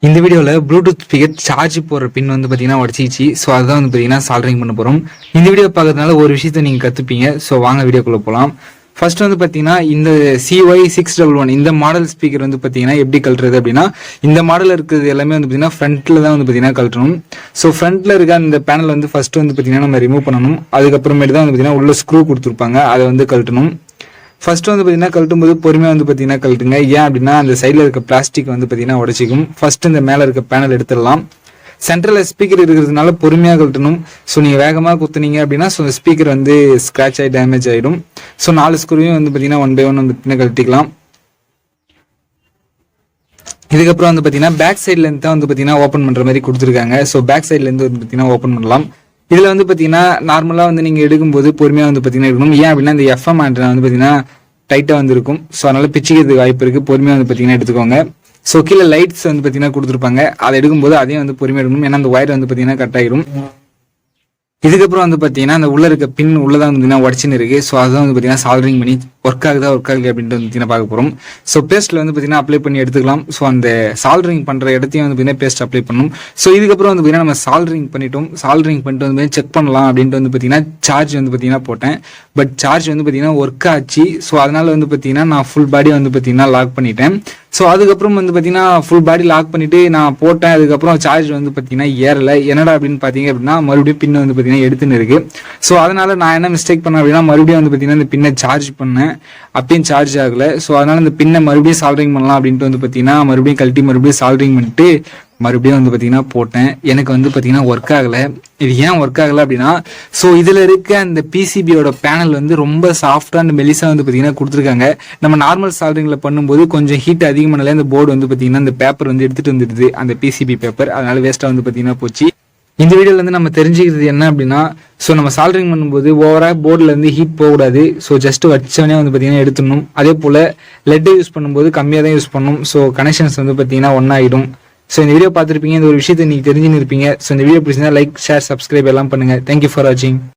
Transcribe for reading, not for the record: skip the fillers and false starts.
இந்த வீடியோவில் Bluetooth speaker charge போடுற பின் வந்து பார்த்தீங்கன்னா உடச்சிச்சு. ஸோ அதுதான் வந்து பார்த்தீங்கன்னா சால்டரிங் பண்ண போகிறோம். இந்த வீடியோ பார்க்கறதுனால ஒரு விஷயத்தை நீங்கள் கற்றுப்பீங்க. ஸோ வாங்க வீடியோக்குள்ளே போகலாம். ஃபர்ஸ்ட் வந்து பார்த்தீங்கன்னா இந்த CY611 இந்த மாடல் ஸ்பீக்கர் வந்து பார்த்தீங்கன்னா எப்படி கழட்டுறது அப்படின்னா, இந்த மாடல் இருக்கிறது எல்லாமே வந்து பார்த்தீங்கன்னா ஃப்ரண்ட்டில் தான் வந்து பார்த்தீங்கன்னா கழட்டணும். ஸோ ஃப்ரண்ட்டில் இருக்க அந்த பேனல் வந்து ஃபர்ஸ்ட் வந்து பார்த்தீங்கன்னா நம்ம ரிமூவ் பண்ணணும். அதுக்கப்புறமேட்டு தான் வந்து பார்த்தீங்கன்னா உள்ள ஸ்க்ரூ கொடுத்துருப்பாங்க, அதை வந்து கழட்டணும். ஃபர்ஸ்ட் வந்து பார்த்தீங்கன்னா கழட்டும் போது பொறுமையாக வந்து பார்த்தீங்கன்னா கழட்டுங்க. ஏன் அப்படின்னா அந்த சைடில் இருக்க பிளாஸ்டிக் வந்து பார்த்தீங்கன்னா உடச்சிக்கும். ஃபர்ஸ்ட் இந்த மேலே இருக்க பேனல் எடுத்துடலாம். சென்ட்ரலில் ஸ்பீக்கர் இருக்கிறதுனால பொறுமையாக கழட்டணும். ஸோ நீங்கள் வேகமாக குத்துனீங்க அப்படின்னா ஸோ ஸ்பீக்கர் வந்து ஸ்க்ராட்ச் ஆகி டேமேஜ் ஆகிடும். ஸோ 4 ஸ்க்ரூவையும் வந்து பார்த்தீங்கன்னா 1 by 1 வந்து பார்த்தீங்கன்னா கழட்டிக்கலாம். இதுக்கப்புறம் வந்து பார்த்தீங்கன்னா பேக் சைட்லேருந்து தான் வந்து பார்த்தீங்கன்னா ஓப்பன் பண்ணுற மாதிரி கொடுத்துருக்காங்க. ஸோ பேக் சைட்லேருந்து வந்து பார்த்தீங்கன்னா ஓப்பன் பண்ணலாம். இதில் வந்து பார்த்தீங்கன்னா நார்மலாக வந்து நீங்கள் எடுக்கும்போது பொறுமையாக வந்து பார்த்தீங்கன்னா எடுக்கணும். ஏன் அப்படின்னா இந்த FM ஆண்டனா வந்து பார்த்தீங்கன்னா டைட்டாக வந்து இருக்கும். ஸோ அதனால பிச்சுக்கிறதுக்கு வாய்ப்பு இருக்குது. பொறுமையாக வந்து பார்த்தீங்கன்னா எடுத்துக்கோங்க. ஸோ கீழே லைட்ஸ் வந்து பார்த்தீங்கன்னா கொடுத்துருப்பாங்க, அதை எடுக்கும்போது அதையும் வந்து பொறுமையாக எடுக்கணும். ஏன்னா அந்த ஒயர் வந்து பார்த்தீங்கன்னா கட் ஆகிடும். இதுக்கப்புறம் வந்து பார்த்தீங்கன்னா அந்த உள்ள இருக்க பின் உள்ளதான் வந்து பார்த்தீங்கன்னா உடச்சின்னு இருக்கு. ஸோ அதுதான் வந்து பார்த்தீங்கன்னா சால்டரிங் பண்ணி ஒர்க் ஆகுதா ஒர்க் ஆகலையா அப்படின்ட்டு வந்து பார்த்தீங்கன்னா பார்க்க போகிறோம். ஸோ பேஸ்ட்டில் வந்து பார்த்தீங்கன்னா அப்ளை பண்ணி எடுத்துக்கலாம். ஸோ அந்த சால்டரிங் பண்ணுற இடத்தையும் வந்து பார்த்தீங்கன்னா பேஸ்ட் அப்ளை பண்ணணும். ஸோ இதுக்கப்புறம் வந்து பார்த்தீங்கன்னா நம்ம சால்டரிங் பண்ணிட்டோம். சால்டரிங் பண்ணிட்டு வந்து செக் பண்ணலாம் அப்படின்ட்டு வந்து பார்த்தீங்கன்னா சார்ஜ் வந்து பார்த்தீங்கன்னா போட்டேன். பட் சார்ஜ் வந்து பார்த்தீங்கன்னா ஒர்க் ஆச்சு. ஸோ அதனால வந்து பார்த்தீங்கன்னா நான் ஃபுல் பாடி வந்து பார்த்தீங்கன்னா லாக் பண்ணிட்டேன். ஸோ அதுக்கப்புறம் வந்து பார்த்தீங்கன்னா ஃபுல் பாடி லாக் பண்ணிட்டு நான் போட்டேன். அதுக்கப்புறம் சார்ஜ் வந்து பார்த்தீங்கன்னா ஏறலை. என்னடா அப்படின்னு பார்த்தீங்க அப்படின்னா மறுபடியும் பின் வந்து பார்த்தீங்கன்னா எடுத்துன்னு இருக்கு. ஸோ அதனால நான் என்ன மிஸ்டேக் பண்ணேன் அப்படின்னா மறுபடியும் வந்து பார்த்தீங்கன்னா இந்த பின்னை சார்ஜ் பண்ணேன், அப்பயும் சார்ஜ் ஆகலை. ஸோ அதனால இந்த பின்னை மறுபடியும் சால்டரிங் பண்ணலாம் அப்படின்ட்டு வந்து பார்த்தீங்கன்னா மறுபடியும் கழட்டி மறுபடியும் சால்டரிங் பண்ணிட்டு மறுபடியும் வந்து பார்த்தீங்கன்னா போட்டேன். எனக்கு வந்து பார்த்தீங்கன்னா ஒர்க் ஆகலை. இது ஏன் ஒர்க் ஆகலை அப்படின்னா, ஸோ இதில் இருக்க அந்த PCBயோட பேனல் வந்து ரொம்ப சாஃப்டாக அந்த மெலிசா வந்து பார்த்தீங்கன்னா கொடுத்துருக்காங்க. நம்ம நார்மல் சால்டரிங்கில் பண்ணும்போது கொஞ்சம் ஹீட் அதிகமானாலே அந்த போர்டு வந்து பார்த்தீங்கன்னா அந்த பேப்பர் வந்து எடுத்துகிட்டு வந்துடுது, அந்த PCB பேப்பர். அதனால வேஸ்ட்டாக வந்து பார்த்தீங்கன்னா போச்சு. இந்த வீடியோல இருந்து நம்ம தெரிஞ்சுக்கிறது என்ன அப்படின்னா, ஸோ நம்ம சால்டரிங் பண்ணும்போது ஓவராக போர்டில் இருந்து ஹீட் போகக்கூடாது. ஸோ ஜஸ்ட் வச்சவனே வந்து பார்த்தீங்கன்னா எடுத்துடணும். அதே போல் லெட்டை யூஸ் பண்ணும்போது கம்மியாக தான் யூஸ் பண்ணணும். ஸோ கனெக்ஷன்ஸ் வந்து பார்த்தீங்கன்னா ஒன்றாயிடும். ஸோ இந்த வீடியோ பார்த்துருப்பீங்க, இந்த ஒரு விஷயத்தை நீங்கள் தெரிஞ்சுன்னு இருப்பீங்க. ஸோ இந்த வீடியோ பிடிச்சிருந்தா லைக், ஷேர், சப்ஸ்கிரைப் எல்லாம் பண்ணுங்கள். தேங்க்யூ ஃபார் வாட்சிங்.